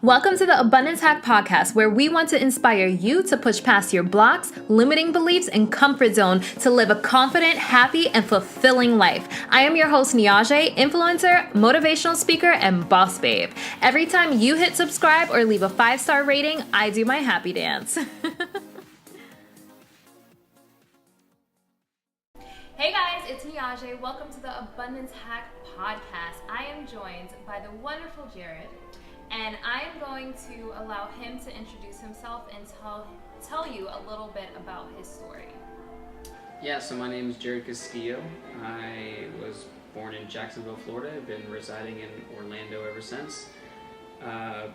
Welcome to the Abundance Hack Podcast, where we want to inspire you to push past your blocks, limiting beliefs, and comfort zone to live a confident, happy, and fulfilling life. I am your host, Niajae, influencer, motivational speaker, and boss babe. Every time you hit subscribe or leave a 5-star rating, I do my happy dance. Hey guys, it's Niajae. Welcome to the Abundance Hack Podcast. I am joined by the wonderful Jarrod, and I am going to allow him to introduce himself and tell you a little bit about his story. Yeah, so my name is Jarrod Castillo. I was born in Jacksonville, Florida. I've been residing in Orlando ever since. What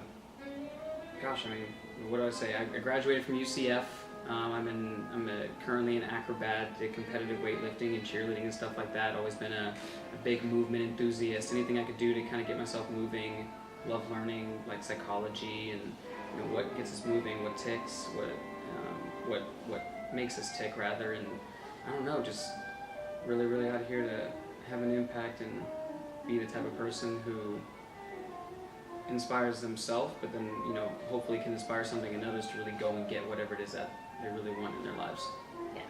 do I say? I graduated from UCF. I'm currently an acrobat, did competitive weightlifting and cheerleading and stuff like that. Always been a big movement enthusiast. Anything I could do to kind of get myself moving. Love learning like psychology and what gets us moving, what ticks, what makes us tick rather, and I don't know, just really out here to have an impact and be the type of person who inspires themselves, but then hopefully can inspire something in others to really go and get whatever it is that they really want in their lives. Yes.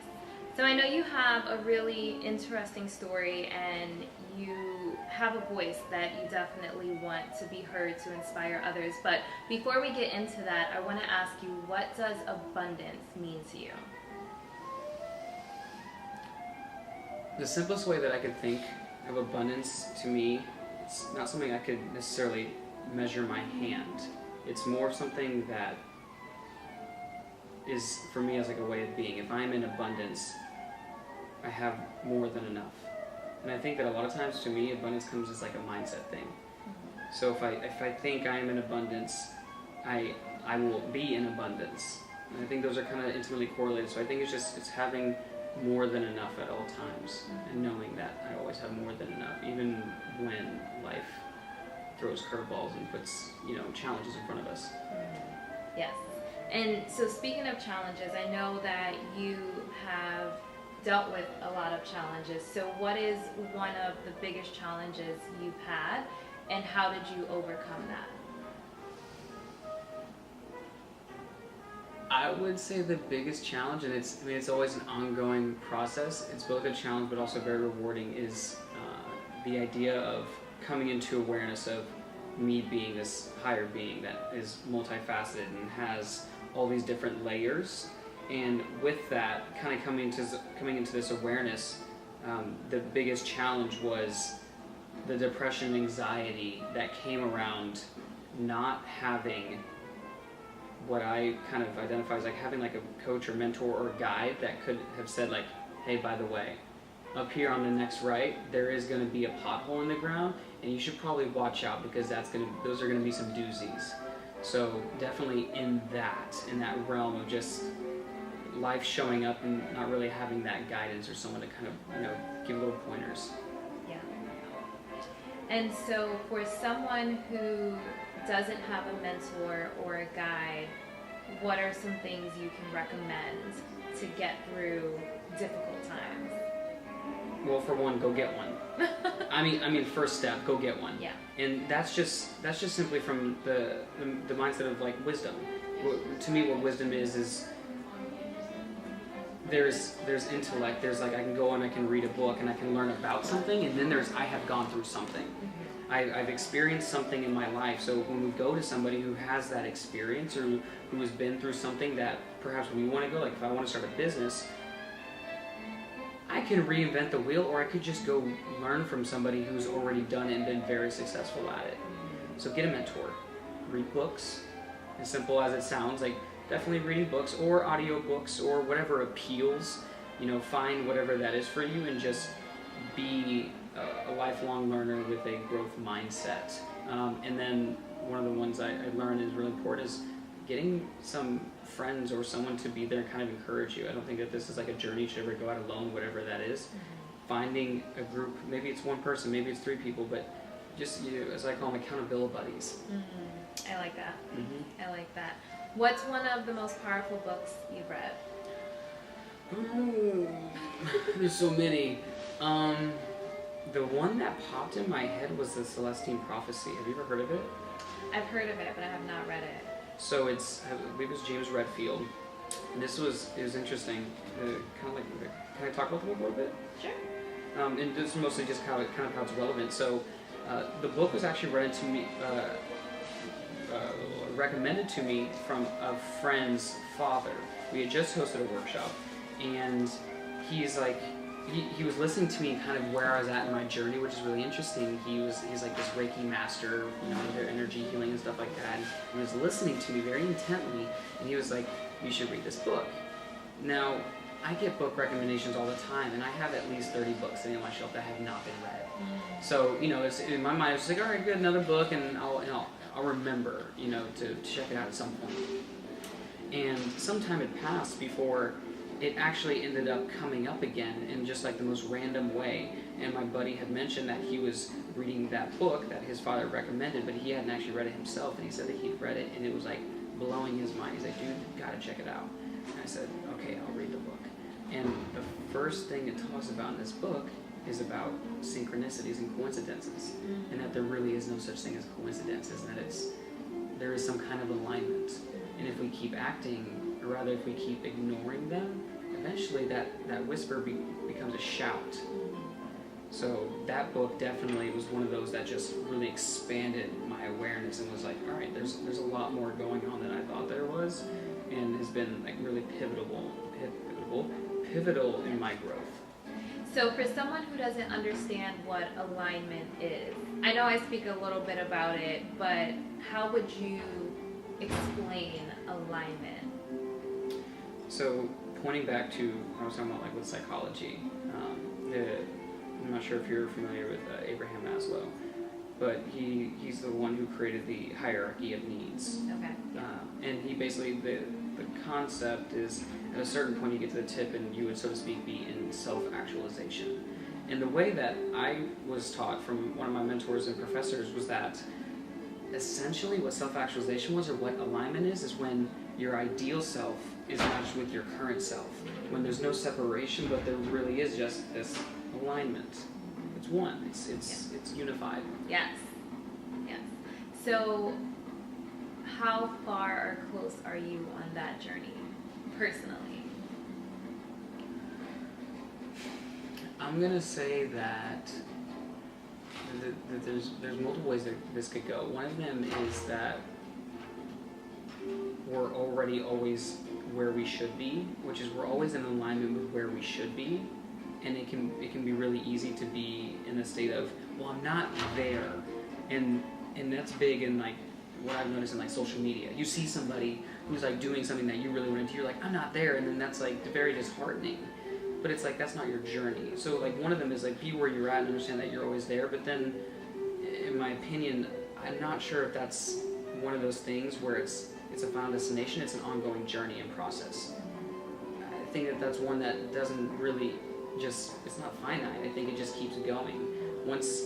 So I know you have a really interesting story, and you have a voice that you definitely want to be heard to inspire others. But before we get into that, I want to ask you, what does abundance mean to you? The simplest way that I could think of abundance to me, it's not something I could necessarily measure my hand. It's more something that is for me as like a way of being. If I'm in abundance, I have more than enough. And I think that a lot of times to me, abundance comes as like a mindset thing. Mm-hmm. So if I think I am in abundance, I will be in abundance. And I think those are kind of intimately correlated. So I think it's having more than enough at all times, mm-hmm. and knowing that I always have more than enough, even when life throws curveballs and puts challenges in front of us. Mm-hmm. Yes. And so speaking of challenges, I know that you have dealt with a lot of challenges. So what is one of the biggest challenges you've had, and how did you overcome that? I would say the biggest challenge, and it's always an ongoing process. It's both a challenge but also very rewarding, is the idea of coming into awareness of me being this higher being that is multifaceted and has all these different layers. And with that, kind of coming into this awareness, the biggest challenge was the depression and anxiety that came around not having what I kind of identify as like having like a coach or mentor or guide that could have said like, hey, by the way, up here on the next right, there is going to be a pothole in the ground, and you should probably watch out because those are going to be some doozies. So definitely in that realm of just life showing up and not really having that guidance or someone to kind of give little pointers. Yeah. And so for someone who doesn't have a mentor or a guide, what are some things you can recommend to get through difficult times? Well, for one, go get one. I mean, first step, go get one. Yeah. And that's just simply from the mindset of like wisdom. To me, what wisdom is there's intellect. There's like I can go and I can read a book and I can learn about something, and then there's I have gone through something. Mm-hmm. I've experienced something in my life. So when we go to somebody who has that experience or who has been through something that perhaps when you want to go, like if I want to start a business, I can reinvent the wheel, or I could just go learn from somebody who's already done it and been very successful at it. So get a mentor, read books, as simple as it sounds, like definitely reading books or audiobooks or whatever appeals, find whatever that is for you and just be a lifelong learner with a growth mindset. And then one of the ones I learned is really important is getting some friends or someone to be there and kind of encourage you. I don't think that this is like a journey you should ever go out alone, whatever that is. Mm-hmm. Finding a group, maybe it's one person, maybe it's 3 people, but just, as I call them, accountability buddies. Mm-hmm. I like that. Mm-hmm. I like that. What's one of the most powerful books you've read? Ooh, there's so many. The one that popped in my head was the Celestine Prophecy. Have you ever heard of it? I've heard of it, but I have not read it. So it's, I believe it's James Redfield. And it was interesting. Kind of like, can I talk about the book a little bit? Sure. And this is mostly just how it's relevant. So the book was actually recommended to me from a friend's father. We had just hosted a workshop, and he's like, he was listening to me kind of where I was at in my journey, which is really interesting. He's like this Reiki master, you know, their energy healing and stuff like that. And he was listening to me very intently, and he was like, "You should read this book." Now, I get book recommendations all the time, and I have at least 30 books sitting on my shelf that have not been read. So, you know, it's, in my mind, it's like, all right, good, another book, and I'll remember, you know, to check it out at some point. And some time had passed before it actually ended up coming up again in just like the most random way. And my buddy had mentioned that he was reading that book that his father recommended, but he hadn't actually read it himself, and he said that he'd read it, and it was like blowing his mind. He's like, "Dude, you gotta check it out." And I said, "Okay, I'll read the book." And the first thing it talks about in this book is about synchronicities and coincidences, and that there really is no such thing as coincidences, and that there is some kind of alignment. And if we keep acting, or rather if we keep ignoring them, eventually that whisper becomes a shout. So that book definitely was one of those that just really expanded my awareness and was like, all right, there's a lot more going on than I thought there was, and has been like really pivotal in my growth. So for someone who doesn't understand what alignment is, I know I speak a little bit about it, but how would you explain alignment? So pointing back to what I was talking about, like with psychology, I'm not sure if you're familiar with Abraham Maslow, but he's the one who created the hierarchy of needs. Okay. And he basically, the concept is at a certain point you get to the tip and you would, so to speak, be in self-actualization. And the way that I was taught from one of my mentors and professors was that essentially what self-actualization was, or what alignment is when your ideal self is matched with your current self. When there's no separation, but there really is just this alignment. It's one. It's unified. Yes. Yes. So how far or close are you on that journey, personally? I'm gonna say that there's multiple ways that this could go. One of them is that we're already always where we should be, which is we're always in alignment with where we should be, and it can be really easy to be in a state of, well, I'm not there, and that's big in like what I've noticed in like social media. You see somebody who's like doing something that you really want to do, you're like, I'm not there, and then that's like very disheartening. But it's like, that's not your journey. So like one of them is like, be where you're at and understand that you're always there, but then in my opinion, I'm not sure if that's one of those things where it's a final destination. It's an ongoing journey and process. I think that's one that doesn't really just, it's not finite. I think it just keeps going. Once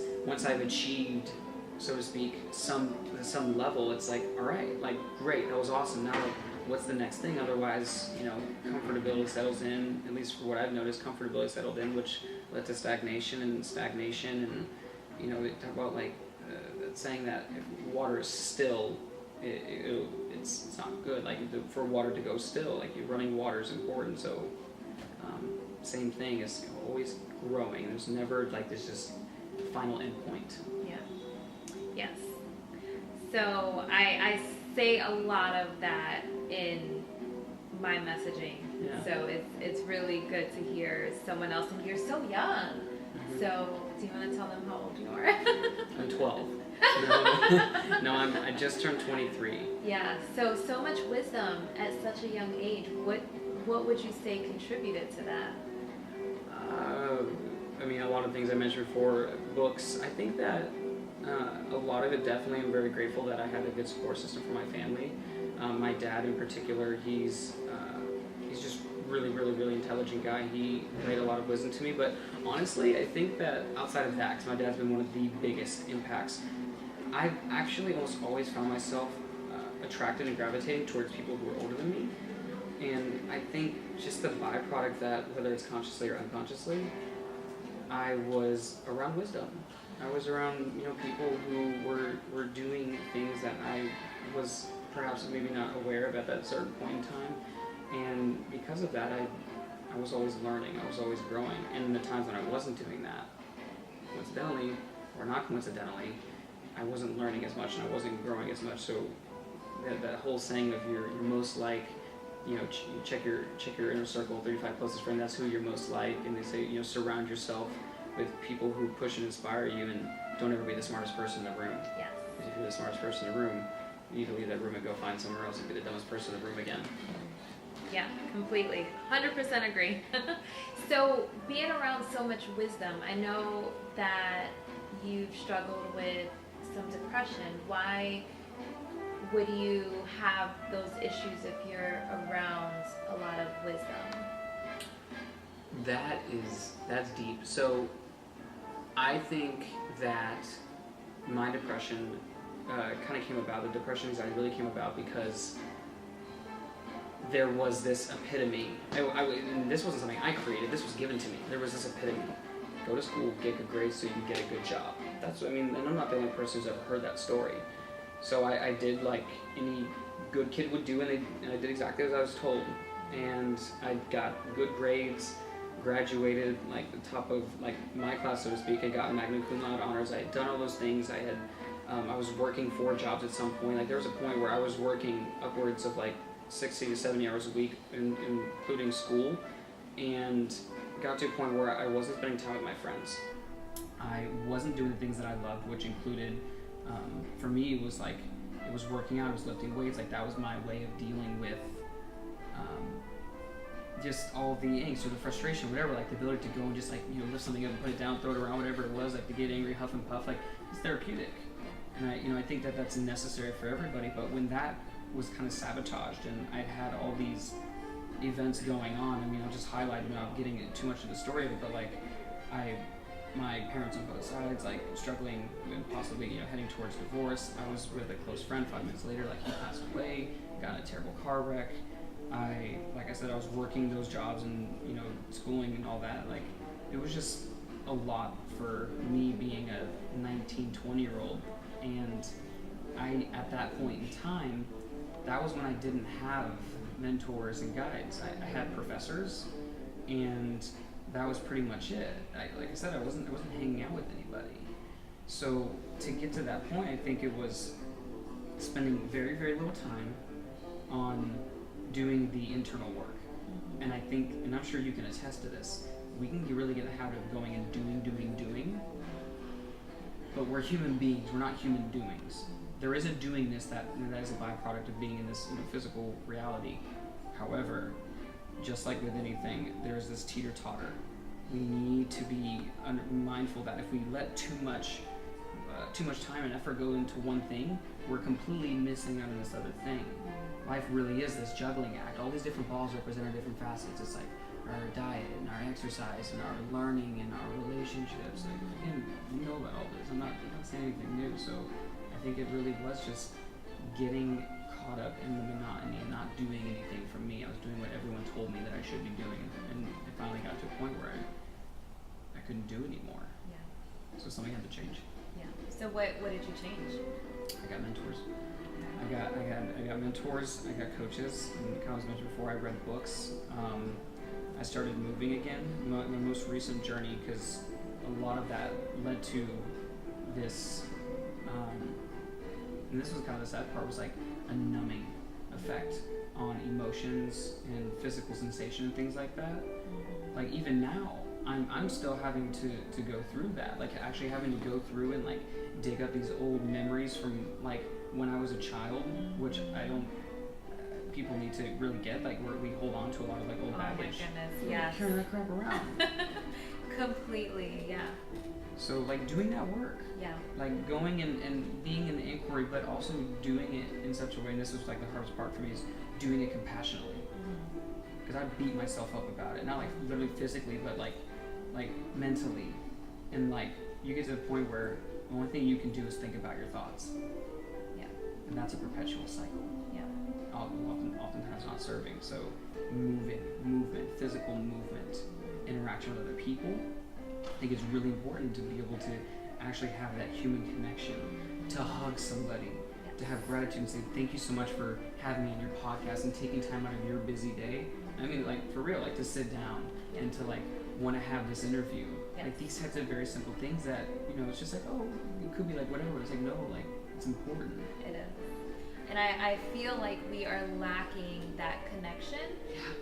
I've achieved, so to speak, some level, it's like, all right, like, great, that was awesome. Now, like, what's the next thing? Otherwise, you know, comfortability settles in, at least for what I've noticed, comfortability settled in, which led to stagnation, and, you know, we talk about, like, saying that if water is still, it's not good. Like, for water to go still, like, running water is important, so same thing, is always growing. There's never, like, this just final end point. Yeah. Yes. So I say a lot of that in my messaging. Yeah. So it's really good to hear someone else, and you're so young. Mm-hmm. So do you want to tell them how old you are? I'm 12. No, I just turned 23. Yeah. So much wisdom at such a young age. What would you say contributed to that? I mean, a lot of things I mentioned before. Books. I think that a lot of it, definitely, I'm very grateful that I had a good support system for my family. My dad in particular, he's just really, really, really intelligent guy. He made a lot of wisdom to me. But honestly, I think that outside of that, because my dad's been one of the biggest impacts, I've actually almost always found myself attracted and gravitating towards people who are older than me. And I think just the byproduct that, whether it's consciously or unconsciously, I was around wisdom. I was around, people who were doing things that I was perhaps maybe not aware of at that certain point in time. And because of that, I was always learning, I was always growing. And in the times when I wasn't doing that, coincidentally or not coincidentally, I wasn't learning as much and I wasn't growing as much. So that whole saying of you're most like, check your inner circle, 35 closest friends, that's who you're most like. And they say, surround yourself with people who push and inspire you, and don't ever be the smartest person in the room. Yes. Because if you're the smartest person in the room, you need to leave that room and go find somewhere else and be the dumbest person in the room again. Yeah, completely. 100% agree. So, being around so much wisdom, I know that you've struggled with some depression. Why would you have those issues if you're around a lot of wisdom? That's deep. So, I think that my depression kind of came about, the depression and anxiety really came about because there was this epitome, and this wasn't something I created, this was given to me. There was this epitome: go to school, get good grades so you can get a good job. And I'm not the only person who's ever heard that story. So I did like any good kid would do, and I did exactly as I was told. And I got good grades, graduated like the top of like my class, so to speak. I got magna cum laude honors. I had done all those things. I was working 4 jobs at some point. Like there was a point where I was working upwards of like 60 to 70 hours a week, including school, and got to a point where I wasn't spending time with my friends. I wasn't doing the things that I loved, which included, for me, it was working out, it was lifting weights. Like that was my way of dealing with just all the angst or the frustration, whatever. Like the ability to go and just like lift something up and put it down, throw it around, whatever it was. Like to get angry, huff and puff. Like it's therapeutic, and I think that that's necessary for everybody. But when that was kind of sabotaged, and I'd had all these events going on. I mean, I'll just highlight without getting too much of the story of it, but like my parents on both sides, like struggling and possibly heading towards divorce. I was with a close friend. 5 minutes later, like he passed away, got in a terrible car wreck. Like I said, I was working those jobs and schooling and all that. Like it was just a lot for me being a 19, 20-year-old, and at that point in time, that was when I didn't have mentors and guides. I had professors, and that was pretty much it. Like I said, I wasn't hanging out with anybody. So to get to that point, I think it was spending very, very little time on doing the internal work. And I think, and I'm sure you can attest to this, we can really get the habit of going and doing, but we're human beings, we're not human doings. There is a doingness that is a byproduct of being in this physical reality. However, just like with anything, there's this teeter-totter. We need to be mindful that if we let too much time and effort go into one thing, we're completely missing out on this other thing. Life really is this juggling act. All these different balls represent our different facets. It's like our diet and our exercise and our learning and our relationships. Like, again, you know about all this. I'm not saying anything new. So I think it really was just getting caught up in the monotony and not doing anything for me. I was doing what everyone told me that I should be doing, and it finally got to a point where I couldn't do anymore. Yeah. So something had to change. Yeah. So what did you change? I got mentors. I got mentors. I got coaches. And kind of as mentioned before, I read books. I started moving again. My most recent journey, because a lot of that led to this. And this was kind of the sad part, was like a numbing effect on emotions and physical sensation and things like that. Like even now, I'm still having to go through that. Like actually having to go through and like dig up these old memories from like when I was a child, which I don't. People need to really get, like where we hold on to a lot of like old baggage. Oh my goodness, yes. Carry that crap around. Completely, yeah. So like doing that work. Yeah. Like going and being in the inquiry, but also doing it in such a way, and this was like the hardest part for me, is doing it compassionately. Because I beat myself up about it. Not like literally physically, but like mentally. And like you get to the point where the only thing you can do is think about your thoughts. Yeah. And that's a perpetual cycle. Yeah. Oftentimes not serving. So movement, physical movement, interaction with other people. I think it's really important to be able to actually have that human connection, to hug somebody, to have gratitude and say thank you so much for having me on your podcast and taking time out of your busy day. I mean, like, for real, like, to sit down and to, like, want to have this interview. Like, these types of very simple things that, you know, it's just like, oh, it could be like whatever. It's like, no, like, it's important. It is. And I feel like we are lacking that connection,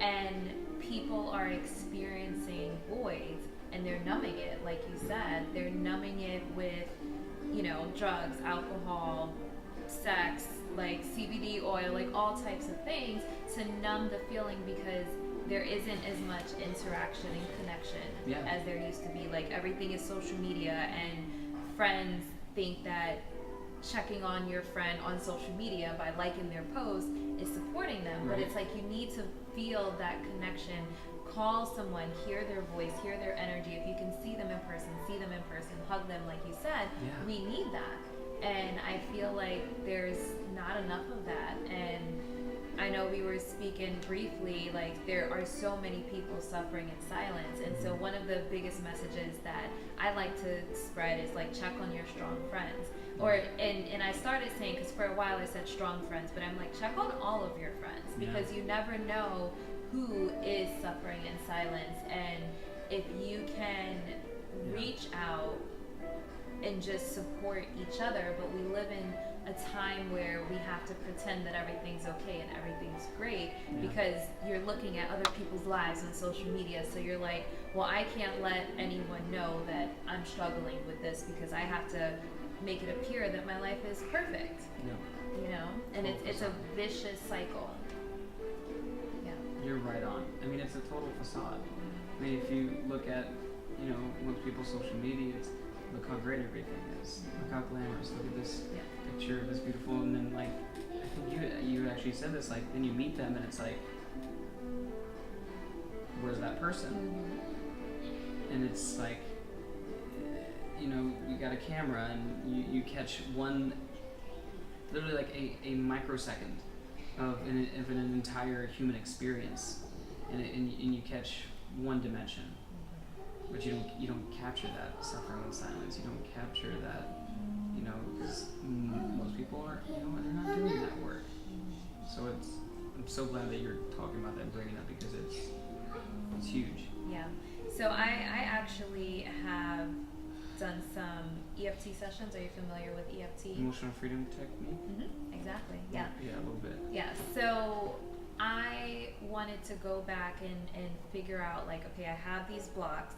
and people are experiencing voids and they're numbing it, like you said. They're numbing it with, you know, drugs, alcohol, sex, like CBD oil, like all types of things to numb the feeling, because there isn't as much interaction and connection as there used to be. Like, everything is social media, and friends think that checking on your friend on social media by liking their post is supporting them. But it's like, you need to feel that connection. Call someone, hear their voice, hear their energy. If you can see them in person, hug them, like you said. We need that. And I feel like there's not enough of that. And I know we were speaking briefly, like, there are so many people suffering in silence. And so one of the biggest messages that I like to spread is, like, check on your strong friends. And I started saying, because for a while I said strong friends, but I'm like, check on all of your friends, because you never know who is suffering in silence. And if you can reach out and just support each other. But we live in a time where we have to pretend that everything's okay and everything's great because you're looking at other people's lives on social media. So you're like, well, I can't let anyone know that I'm struggling with this because I have to make it appear that my life is perfect. You know, and it's a vicious cycle. You're right on. I mean, it's a total facade. I mean, if you look at, you know, most people's social media, it's look how great everything is. Look how glamorous. Look at this picture of this beautiful, and then, like, I think you actually said this, like, then you meet them and it's like, where's that person? And it's like, you know, you got a camera and you catch one, literally like a microsecond of an entire human experience, and you catch one dimension, but you don't capture that suffering in silence. You don't capture that, you know, because most people are, you know, they're not doing that work. So I'm so glad that you're talking about that and bringing it up, because it's huge. Yeah. So I actually have done some EFT sessions. Are you familiar with EFT? Emotional freedom technique? Exactly. Yeah. Yeah, a little bit. Yeah. So I wanted to go back and figure out, like, okay, I have these blocks,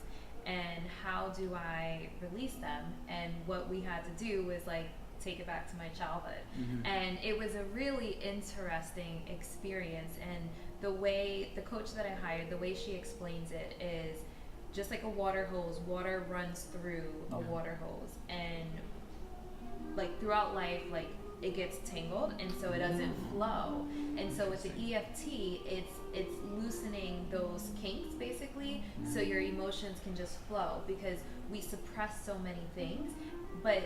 and how do I release them? And what we had to do was, like, take it back to my childhood. And it was a really interesting experience. And the way the coach that I hired, the way she explains it is just like a water hose. Water runs through a water hose, and, like, throughout life, like, it gets tangled, and so it doesn't flow. And so with the EFT, it's loosening those kinks, basically, so your emotions can just flow, because we suppress so many things, but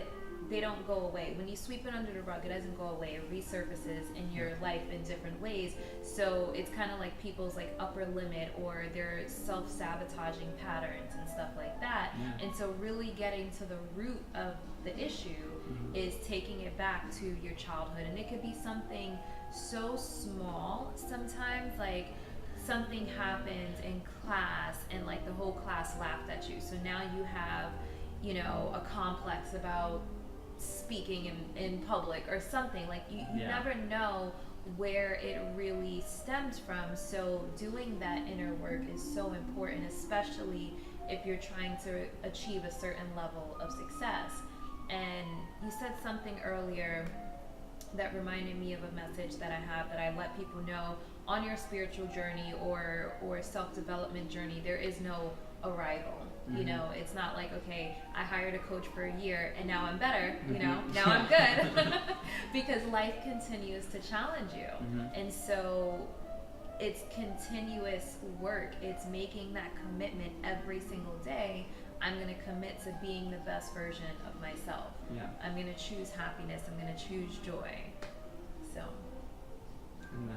they don't go away. When you sweep it under the rug, it doesn't go away. It resurfaces in your life in different ways. So it's kind of like people's, like, upper limit or their self-sabotaging patterns and stuff like that. And so really getting to the root of the issue is taking it back to your childhood. And it could be something so small sometimes, like something happens in class and, like, the whole class laughed at you. So now you have, you know, a complex about speaking in public or something. Like, you never know where it really stems from. So doing that inner work is so important, especially if you're trying to achieve a certain level of success. And you said something earlier that reminded me of a message that I have, that I let people know on your spiritual journey or self-development journey, there is no arrival. You know, it's not like, okay, I hired a coach for a year and now I'm better, you know, now I'm good. Because life continues to challenge you. And so it's continuous work. It's making that commitment every single day. I'm going to commit to being the best version of myself. I'm going to choose happiness. I'm going to choose joy. So. And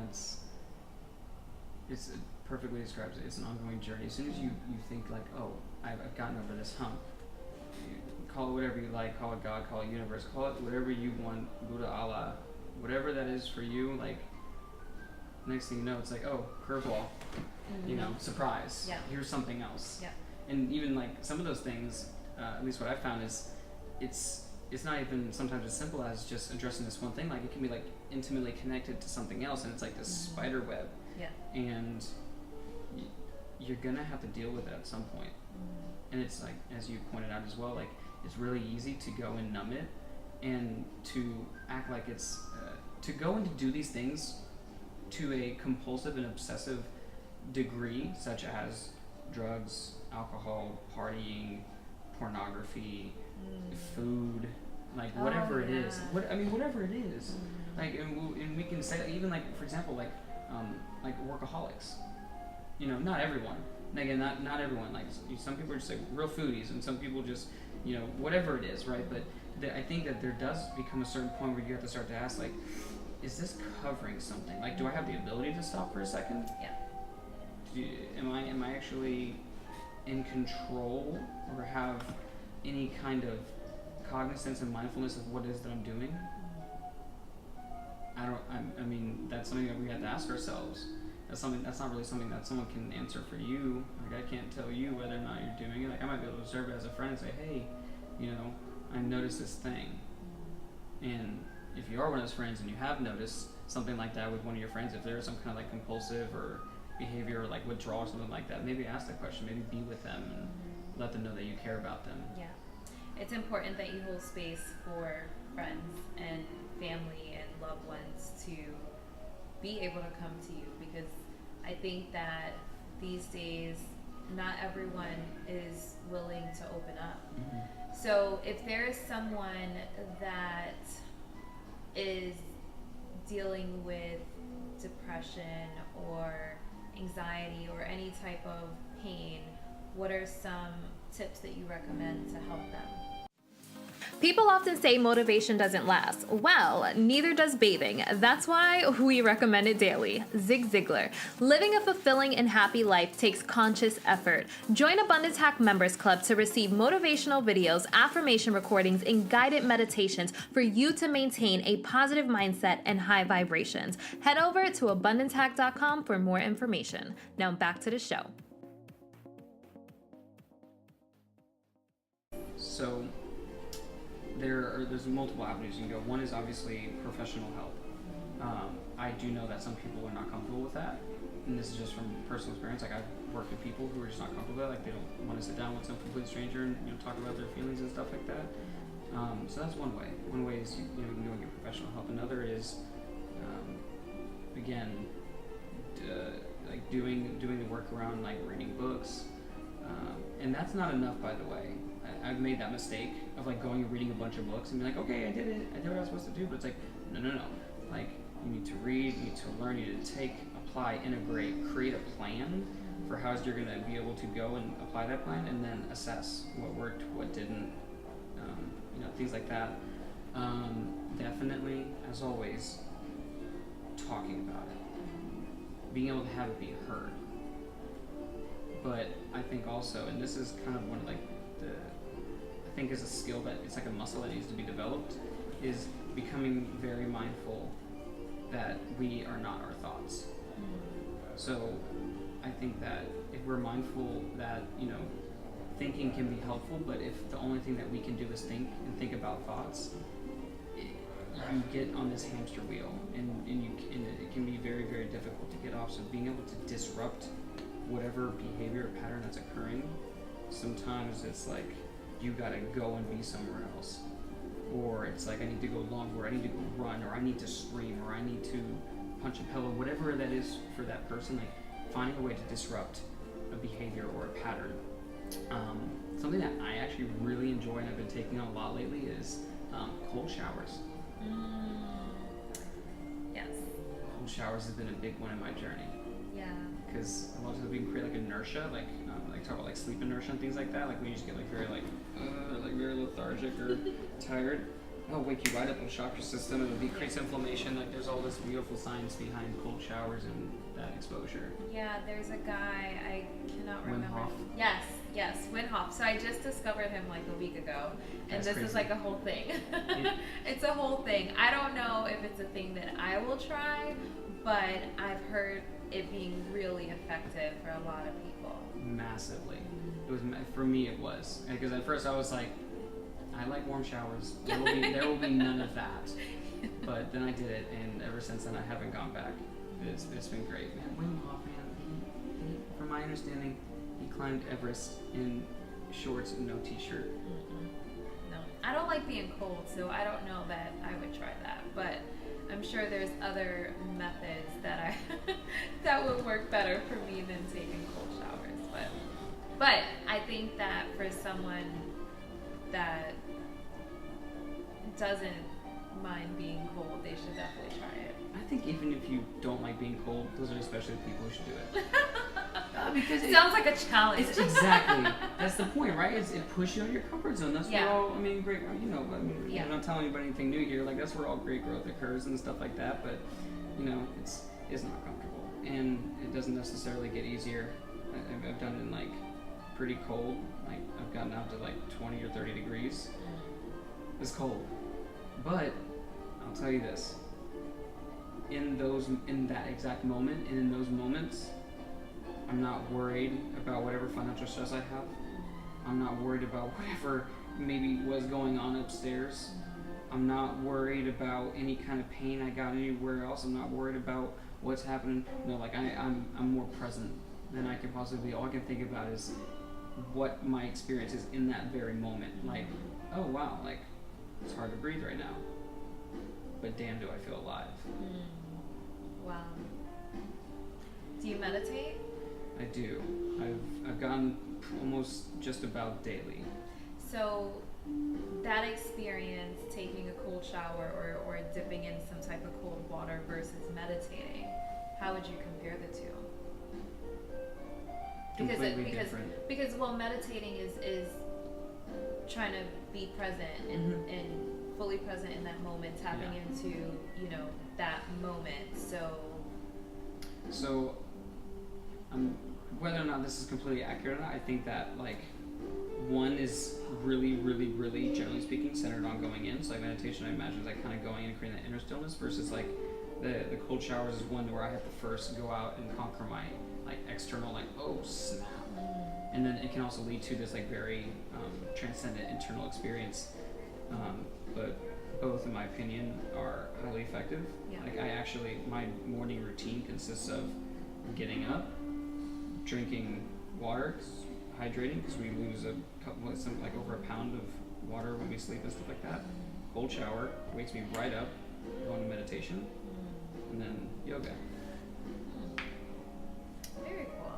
it perfectly describes it. It's an ongoing journey. As soon as you think, like, oh, I've gotten over this hump, call it whatever you like, call it God, call it universe, call it whatever you want, Buddha, Allah, whatever that is for you. Like, next thing you know, it's like, oh, curveball, you know, surprise. Yeah. Here's something else. Yeah. And even like some of those things, at least what I found is, it's not even sometimes as simple as just addressing this one thing. Like, it can be like intimately connected to something else, and it's like this spider web. Yeah. And you're gonna have to deal with it at some point. And it's like, as you pointed out as well, like, it's really easy to go and numb it and to act like it's to go and to do these things to a compulsive and obsessive degree, such as drugs, alcohol, partying, pornography, food, like whatever it is. Whatever it is. Like, and we can say that even, like, for example, like workaholics. You know, not everyone. Again, not everyone. Like, some people are just like real foodies, and some people just, you know, whatever it is, right? But I think that there does become a certain point where you have to start to ask, like, is this covering something? Like, do I have the ability to stop for a second? Yeah. Am I actually in control, or have any kind of cognizance and mindfulness of what it is that I'm doing? I mean, that's something that we have to ask ourselves. That's not really something that someone can answer for you. Like, I can't tell you whether or not you're doing it. Like, I might be able to observe it as a friend and say, hey, you know, I noticed this thing. And if you are one of those friends and you have noticed something like that with one of your friends, if there is some kind of like compulsive or behavior or like withdrawal or something like that, maybe ask the question, maybe be with them and let them know that you care about them. Yeah. It's important that you hold space for friends and family and loved ones to be able to come to you, because I think that these days not everyone is willing to open up. So if there is someone that is dealing with depression or anxiety or any type of pain, what are some tips that you recommend to help them? People often say motivation doesn't last. Well, neither does bathing. That's why we recommend it daily. Zig Ziglar. Living a fulfilling and happy life takes conscious effort. Join Abundance Hack Members Club to receive motivational videos, affirmation recordings, and guided meditations for you to maintain a positive mindset and high vibrations. Head over to abundancehack.com for more information. Now back to the show. So there's multiple avenues you can go. One is obviously professional help. I do know that some people are not comfortable with that, and this is just from personal experience. Like, I've worked with people who are just not comfortable with that. Like, they don't want to sit down with some complete stranger and, you know, talk about their feelings and stuff like that. So that's one way. One way is you can go and get professional help. Another is like doing the work around like reading books, and that's not enough, by the way. I've made that mistake of like going and reading a bunch of books and being like, okay, I did it, I did what I was supposed to do, but it's like, no. Like, you need to read, you need to learn, you need to take, apply, integrate, create a plan for how you're going to be able to go and apply that plan, and then assess what worked, what didn't, things like that. Definitely, as always, talking about it, being able to have it be heard. But I think also, and this is kind of one of like I think is a skill that it's like a muscle that needs to be developed, is becoming very mindful that we are not our thoughts. So I think that if we're mindful that, thinking can be helpful, but if the only thing that we can do is think about thoughts, you get on this hamster wheel, and it can be very, very difficult to get off. So being able to disrupt whatever behavior or pattern that's occurring, sometimes it's like you gotta go and be somewhere else, or it's like I need to go longer, I need to go run, or I need to scream, or I need to punch a pillow, whatever that is for that person. Like, finding a way to disrupt a behavior or a pattern. Something that I actually really enjoy and I've been taking on a lot lately is cold showers. Yes. Cold showers have been a big one in my journey. Yeah. Because a lot of times we can create like inertia, like talk about like sleep inertia and things like that. Like, we just get like very very lethargic or tired. it'll wake you right up in the chakra system. It'll decrease inflammation. Like there's all this beautiful science behind cold showers and that exposure. Yeah, there's a guy, I cannot Wim remember. Hof. Yes, Wim Hof. So I just discovered him like a week ago, and That's this crazy. is like a whole thing. Yeah. It's a whole thing. I don't know if it's a thing that I will try, but I've heard it being really effective for a lot of people. Massively. It was for me. It was because at first I was like, I like warm showers. There will be none of that. But then I did it, and ever since then I haven't gone back. It's been great, man. Wim Hof, man. From my understanding, he climbed Everest in shorts and no t-shirt. No, I don't like being cold, so I don't know that I would try that. But I'm sure there's other methods that that would work better for me than taking cold showers. But I think that for someone that doesn't mind being cold, they should definitely try it. I think even if you don't like being cold, those are especially the people who should do it. Because it sounds like a challenge. It's exactly. That's the point, right? It pushes you out of your comfort zone. That's where all, great, I'm not telling anybody anything new here. Like, that's where all great growth occurs and stuff like that. But, it's not comfortable. And it doesn't necessarily get easier. I've done it in, like, pretty cold. Like, I've gotten out to, like, 20 or 30 degrees. It's cold. But, I'll tell you this. In that exact moment, and in those moments, I'm not worried about whatever financial stress I have. I'm not worried about whatever maybe was going on upstairs. I'm not worried about any kind of pain I got anywhere else. I'm not worried about what's happening. No, like I'm more present than I can possibly be. All I can think about is what my experience is in that very moment. Like, oh wow, like it's hard to breathe right now, but damn, do I feel alive. Wow. Do you meditate? I do. I've gone almost just about daily. So that experience, taking a cold shower or dipping in some type of cold water versus meditating, how would you compare the two? Completely different. Because meditating is trying to be present and fully present in that moment, tapping into that moment. So whether or not this is completely accurate or not, I think that like one is really, really, really, generally speaking, centered on going in. So like meditation, I imagine, is like kind of going in and creating that inner stillness, versus like the cold showers is one where I have to first go out and conquer my like external, like, oh snap, and then it can also lead to this like very transcendent internal experience. But both, in my opinion, are highly effective. Like my morning routine consists of getting up, drinking water, hydrating, because we lose over a pound of water when we sleep and stuff like that. Cold shower wakes me right up, going to meditation, and then yoga. Very cool.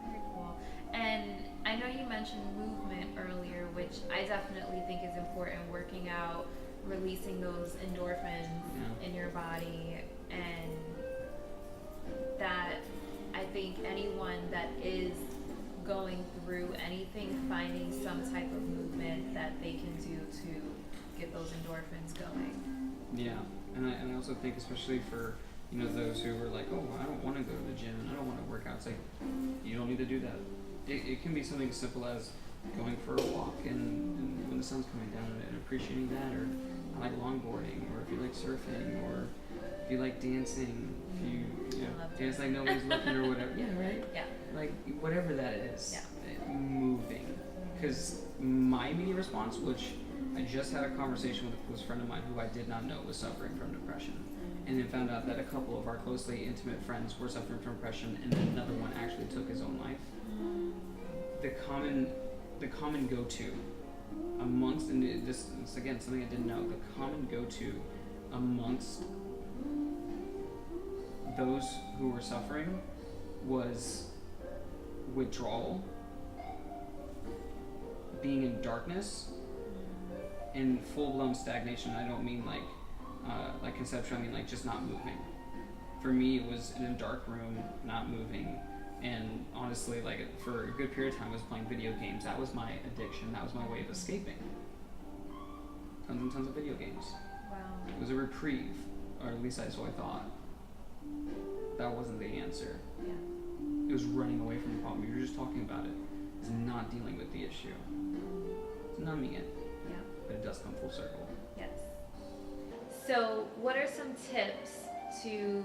Very cool. And I know you mentioned movement earlier, which I definitely think is important. Working out, releasing those endorphins in your body, and that I think anyone that is going through anything, finding some type of movement that they can do to get those endorphins going. Yeah, and I also think, especially for those who are like, oh, I don't want to go to the gym and I don't want to work out. It's like, you don't need to do that. It can be something as simple as going for a walk and when the sun's coming down and appreciating that, or I like longboarding, or if you like surfing, or if you like dancing, if you dance like nobody's looking or whatever. Yeah, right? Yeah. Like whatever that is, moving. Because my immediate response, which I just had a conversation with a close friend of mine who I did not know was suffering from depression, and then found out that a couple of our closely intimate friends were suffering from depression, and then another one actually took his own life. The common go-to amongst, and this is again something I didn't know, the common go-to amongst those who were suffering was withdrawal, being in darkness, and full-blown stagnation. I don't mean like conceptual, I mean like just not moving. For me, it was in a dark room, not moving, and honestly, like for a good period of time, I was playing video games. That was my addiction. That was my way of escaping. tons and tons of video games. Wow. It was a reprieve, or at least that's what I thought. That wasn't the answer. Yeah. It was running away from the problem. You were just talking about it. It's not dealing with the issue. It's numbing it. Yeah. But it does come full circle. Yes. So, what are some tips to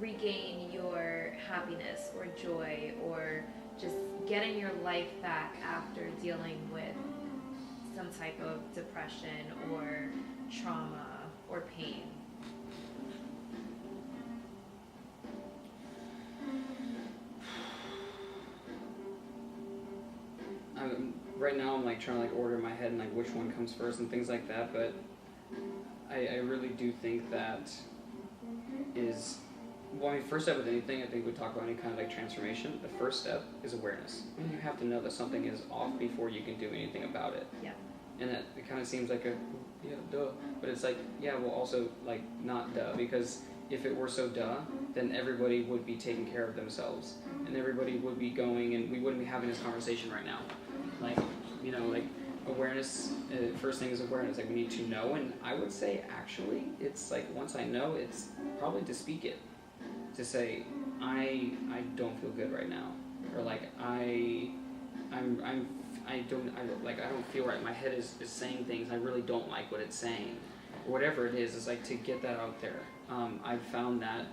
regain your happiness or joy or just getting your life back after dealing with some type of depression or trauma or pain? Right now I'm like trying to like order in my head and like which one comes first and things like that, but I really do think that is, well, I mean, first step with anything, I think we talk about any kind of like transformation, the first step is awareness. And you have to know that something is off before you can do anything about it. Yeah. And that it kind of seems like yeah, duh, but it's like, yeah, well also like not duh, because if it were so duh, then everybody would be taking care of themselves and everybody would be going and we wouldn't be having this conversation right now. Like, you know, like awareness, first thing is awareness, like we need to know, and I would say actually it's like once I know, it's probably to speak it, to say I don't feel good right now, or like I don't feel right, my head is saying things, I really don't like what it's saying, or whatever it is like to get that out there. I've found that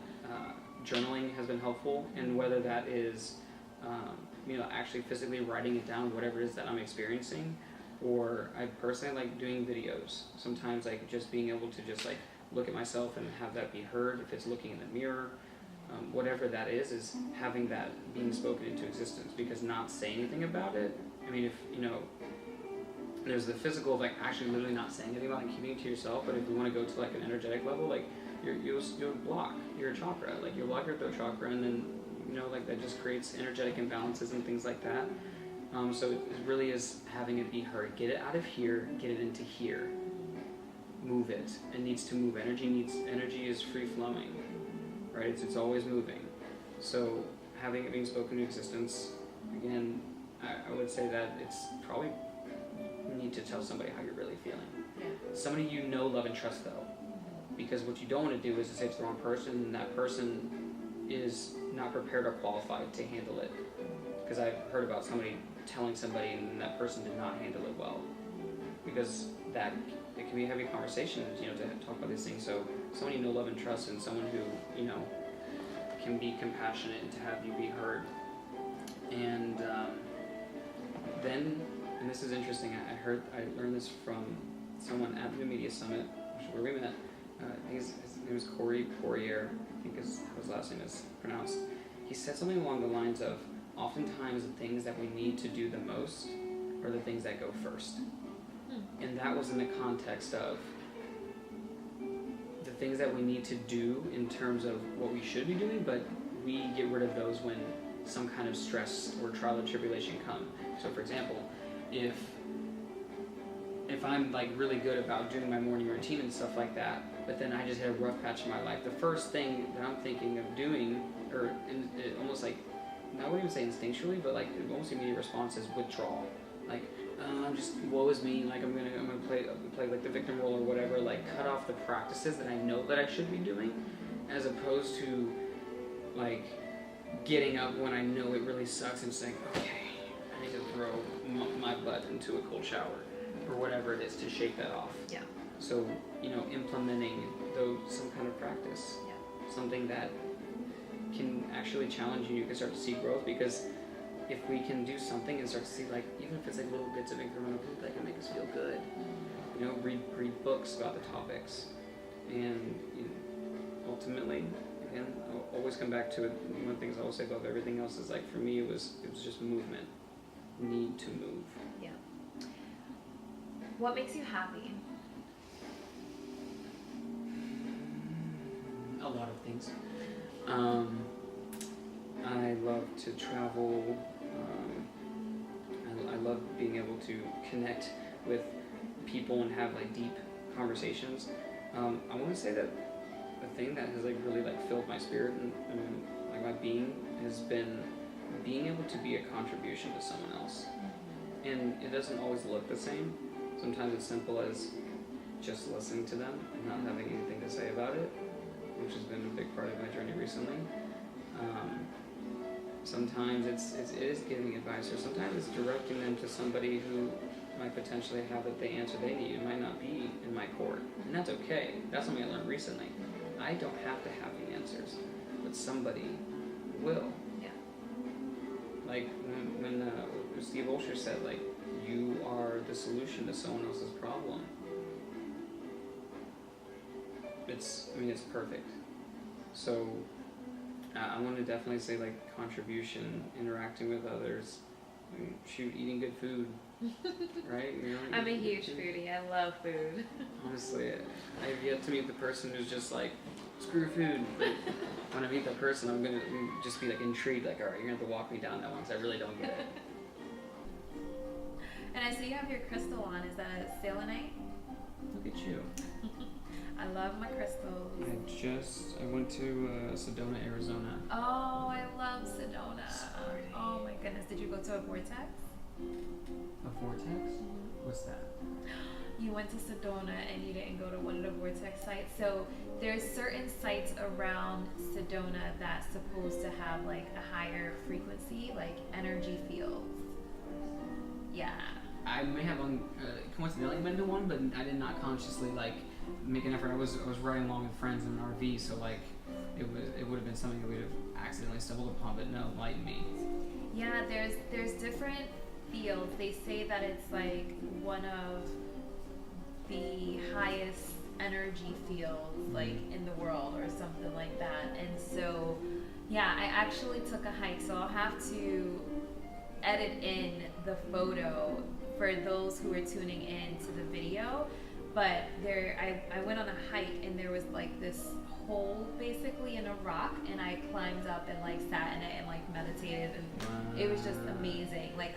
journaling has been helpful, and whether that is you know, actually physically writing it down, whatever it is that I'm experiencing, or I personally like doing videos. Sometimes like just being able to just like look at myself and have that be heard, if it's looking in the mirror, whatever that is having that being spoken into existence, because not saying anything about it, I mean, if, you know, there's the physical of like actually literally not saying anything about it and keeping it to yourself, but if you want to go to like an energetic level, like you'll block your chakra, like you'll block your throat chakra, and then, you know, like that just creates energetic imbalances and things like that. So it really is having it be heard. Get it out of here, get it into here. Move it. It needs to move. Energy is free flowing, right? It's always moving. So having it being spoken to existence, again, I would say that it's probably you need to tell somebody how you're really feeling. Yeah. Somebody you know, love, and trust though. Because what you don't want to do is to say it's the wrong person, and that person is not prepared or qualified to handle it. Because I've heard about somebody telling somebody and that person did not handle it well. Because that, it can be a heavy conversation, you know, to talk about these things. So someone you know, love, and trust, and someone who, you know, can be compassionate and to have you be heard. And then, and this is interesting, I learned this from someone at the New Media Summit, which is where we met. His name is Corey Poirier, I think his last name is pronounced. He said something along the lines of, oftentimes the things that we need to do the most are the things that go first. And that was in the context of the things that we need to do in terms of what we should be doing, but we get rid of those when some kind of stress or trial or tribulation come. So for example, if I'm like really good about doing my morning routine and stuff like that, but then I just had a rough patch in my life, the first thing that I'm thinking of doing, or almost like, I wouldn't even say instinctually, but like almost immediate response is withdrawal. Like, I'm just, woe is me, like I'm gonna play like the victim role or whatever, like cut off the practices that I know that I should be doing, as opposed to like getting up when I know it really sucks and saying, okay, I need to throw my butt into a cold shower, or whatever it is to shake that off. Yeah. So, you know, implementing some kind of practice, something that can actually challenge you, you can start to see growth, because if we can do something and start to see, like, even if it's like little bits of incremental growth that can make us feel good, you know, read books about the topics, and you know, ultimately, again, I'll always come back to it. One of the things I always say above everything else is like, for me, it was just movement, need to move. Yeah. What makes you happy? A lot of things. I love to travel. I love being able to connect with people and have like deep conversations. I want to say that the thing that has like really like filled my spirit and like my being has been being able to be a contribution to someone else. And it doesn't always look the same, Sometimes it's simple as just listening to them and not having anything to say about it, which has been a big part of my journey recently. Sometimes it is giving advice, or sometimes it's directing them to somebody who might potentially have the answer they need. It might not be in my court, and that's okay. That's something I learned recently. I don't have to have the answers, but somebody will. Yeah. Like when Steve Olsher said, like, you are the solution to someone else's problem. It's perfect. So I want to definitely say, like, contribution, interacting with others, eating good food, right? I'm a huge foodie. I love food. Honestly, I've yet to meet the person who's just like, screw food. But when I meet that person, I'm gonna just be like intrigued, like, all right, you're gonna have to walk me down that one, because I really don't get it. And I see you have your crystal on. Is that a selenite? Look at you. I love my crystals. I went to Sedona, Arizona. Oh, I love Sedona. Oh my goodness. Did you go to a vortex? A vortex? What's that? You went to Sedona and you didn't go to one of the vortex sites. So there's certain sites around Sedona that's supposed to have like a higher frequency, like energy fields. Yeah. I may have coincidentally been to one, but I did not consciously like make an effort. I was riding along with friends in an RV, so like it would have been something that we'd have accidentally stumbled upon, but no, enlighten me. Yeah, there's different fields. They say that it's like one of the highest energy fields like in the world or something like that. And so yeah, I actually took a hike, so I'll have to edit in the photo for those who are tuning in to the video. But I went on a hike and there was like this hole basically in a rock, and I climbed up and like sat in it and like meditated, and it was just amazing. Like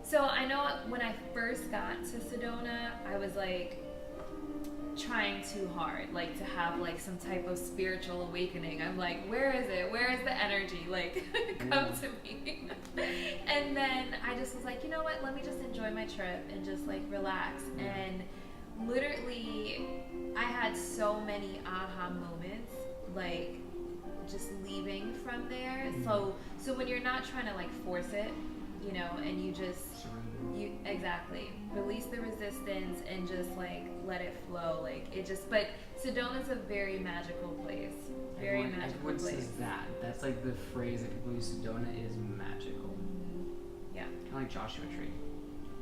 so I know when I first got to Sedona, I was like trying too hard, like to have like some type of spiritual awakening. I'm like, where is it? Where is the energy? Like, come to me. And then I just was like, you know what? Let me just enjoy my trip and just like relax. And literally, I had so many aha moments, like just leaving from there. So when you're not trying to like force it, you know, and you just exactly release the resistance and just like let it flow, like it just. But Sedona's a very magical place. Everyone says that. That's like the phrase that people use. Sedona is magical. Yeah. Kind of like Joshua Tree.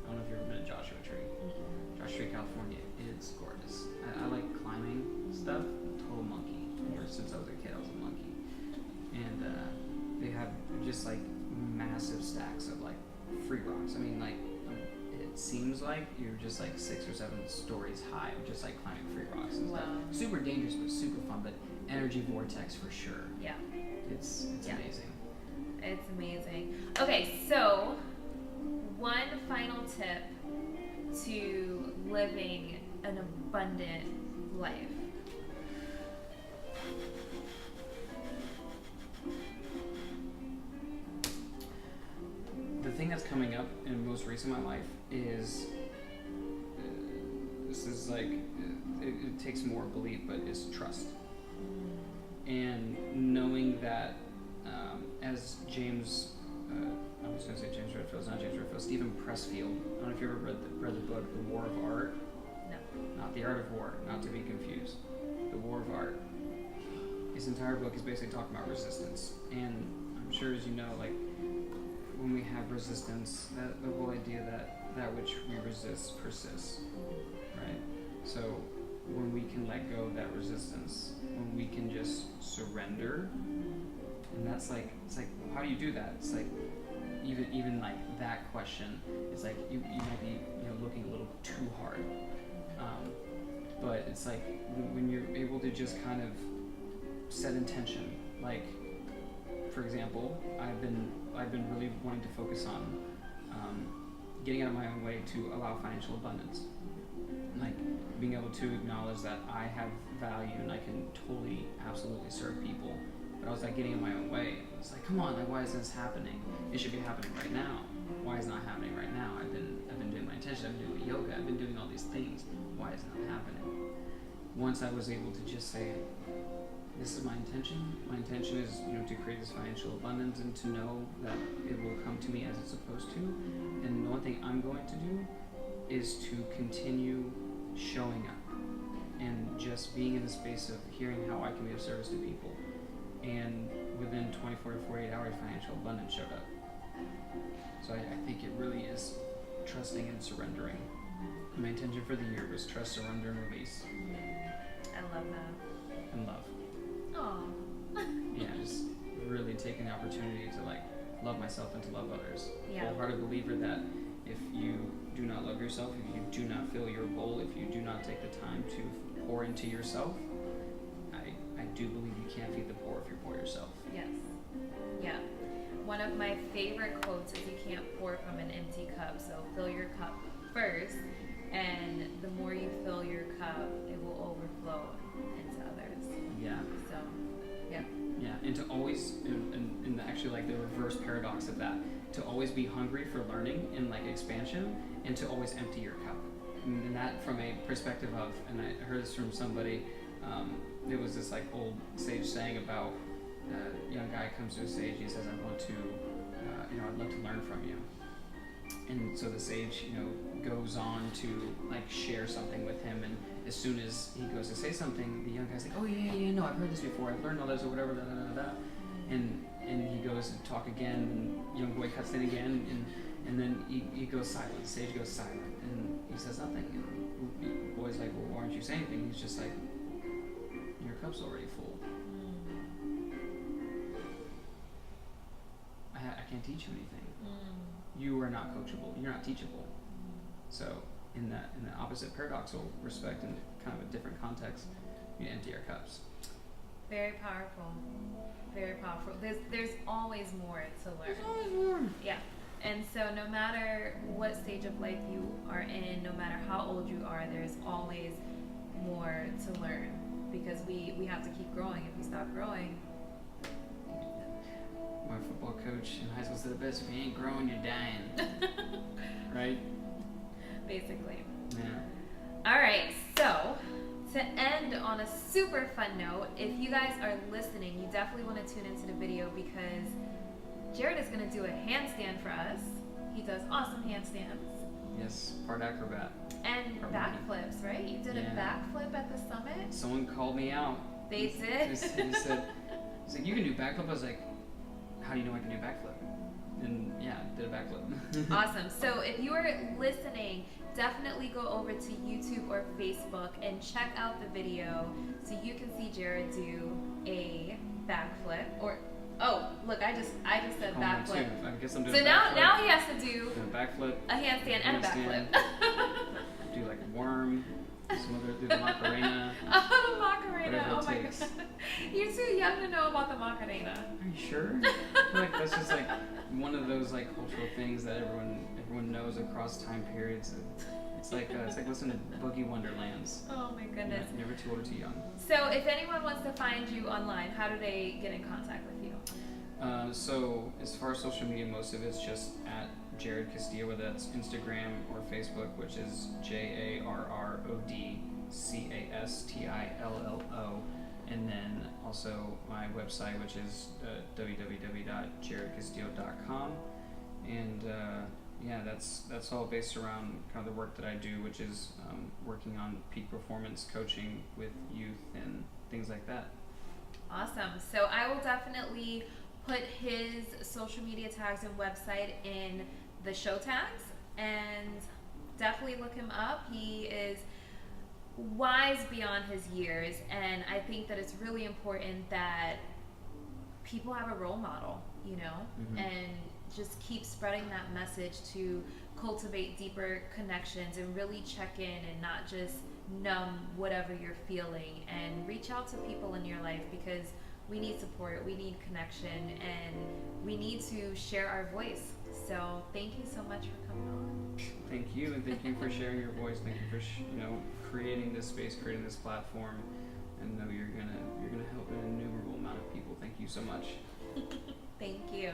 I don't know if you've ever been to Joshua Tree. Joshua Tree, California. It's gorgeous. I like climbing stuff. Total monkey. Ever since I was a kid, I was a monkey. And they have just like massive stacks of like free rocks. I mean, like, it seems like you're just like 6 or 7 stories high, just like climbing free rocks and stuff. Super dangerous, but super fun. But energy vortex for sure. Yeah. It's amazing. It's amazing. Okay, so one final tip to living an abundant life. The thing that's coming up in most recent in my life is this is like it takes more belief, but it's trust, and knowing that as James, I was going to say James Redfield, it's not James Redfield, Stephen Pressfield. I don't know if you ever read the book The War of Art. No. Not The Art of War, not to be confused. The War of Art. His entire book is basically talking about resistance, and I'm sure as you know, like, when we have resistance, the whole idea that which we resist persists, right? So when we can let go of that resistance, when we can just surrender, and that's like, it's like, how do you do that? It's like, even like that question, it's like you might be looking a little too hard, but it's like when you're able to just kind of set intention, like, for example, I've been really wanting to focus on getting out of my own way to allow financial abundance. Like being able to acknowledge that I have value and I can totally, absolutely serve people. But I was like getting in my own way. It's like, come on, like, why is this happening? It should be happening right now. why is it not happening right now? I've been doing my intention, I've been doing yoga, I've been doing all these things. Why is it not happening? Once I was able to just say, this is my intention. My intention is, to create this financial abundance and to know that it will come to me as it's supposed to. And the one thing I'm going to do is to continue showing up and just being in the space of hearing how I can be of service to people. And within 24 to 48 hours, financial abundance showed up. So I think it really is trusting and surrendering. My intention for the year was trust, surrender, and release. I love that. And love. Aw. Yeah, just really taking the opportunity to love myself and to love others. Yeah. Wholehearted believer that if you do not love yourself, if you do not fill your bowl, if you do not take the time to pour into yourself, I do believe you can't feed the poor if you pour yourself. Yes. Yeah. One of my favorite quotes is you can't pour from an empty cup, so fill your cup first, and the more you fill your cup, it will overflow into others. Yeah. So, yeah. Yeah, and to always, and actually like the reverse paradox of that, to always be hungry for learning and like expansion, and to always empty your cup. And that from a perspective of, and I heard this from somebody, there was this like old sage saying about a young guy comes to a sage, he says, I want to, I'd love to learn from you. And so the sage, goes on to like share something with him, and as soon as he goes to say something, the young guy's like, oh yeah, no, I've heard this before, I've learned all this or whatever, and he goes to talk again, and young boy cuts in again, and then he goes silent. The sage goes silent, and he says nothing. And the boy's like, well, why aren't you saying anything? He's just like, your cup's already full. I can't teach you anything. You are not coachable. You're not teachable. So in the opposite paradoxical respect, in kind of a different context, you empty our cups. Very powerful. Very powerful. There's always more to learn. There's always more. Yeah. And so no matter what stage of life you are in, no matter how old you are, there's always more to learn, because we have to keep growing. If we stop growing, my football coach in high school said the best, if you ain't growing, you're dying. Right? Basically. Yeah. All right, so to end on a super fun note, if you guys are listening, you definitely want to tune into the video, because Jarrod is going to do a handstand for us. He does awesome handstands. Yes, part acrobat. And backflips, right? You did a backflip at the summit? Someone called me out. They did? He said, you can do backflip? I was like, how do you know I can do backflip? And yeah, did a backflip. Awesome. So if you are listening, definitely go over to YouTube or Facebook and check out the video so you can see Jarrod do a backflip. Or look, I just said backflip. I guess I'm doing so now he has to do a backflip, a handstand and a backflip. Do like a worm. Some other do the Macarena. Oh, the Macarena! Oh my takes. god, you're too young to know about the Macarena. Are you sure? I feel like that's just like one of those like cultural things that everyone knows across time periods. It's like listening to Boogie Wonderlands. Oh my goodness! Never too old or too young. So if anyone wants to find you online, how do they get in contact with you? So as far as social media, most of it's just at Jarrod Castillo, whether that's Instagram or Facebook, which is JarrodCastillo, and then also my website, which is www.jarrodcastillo.com, and that's all based around kind of the work that I do, which is working on peak performance coaching with youth and things like that. Awesome. So I will definitely put his social media tags and website in the show tags, and definitely look him up. He is wise beyond his years, and I think that it's really important that people have a role model, and just keep spreading that message to cultivate deeper connections and really check in and not just numb whatever you're feeling, and reach out to people in your life, because we need support, we need connection, and we need to share our voice. So thank you so much for coming on. Thank you, and thank you for sharing your voice. Thank you for creating this space, creating this platform, and know you're gonna help an innumerable amount of people. Thank you so much. Thank you.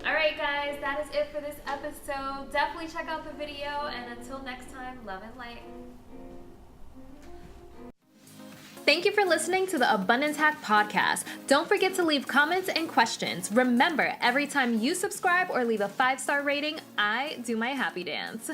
All right, guys, that is it for this episode. Definitely check out the video, and until next time, love and light. Thank you for listening to the Abundance Hack Podcast. Don't forget to leave comments and questions. Remember, every time you subscribe or leave a 5-star rating, I do my happy dance.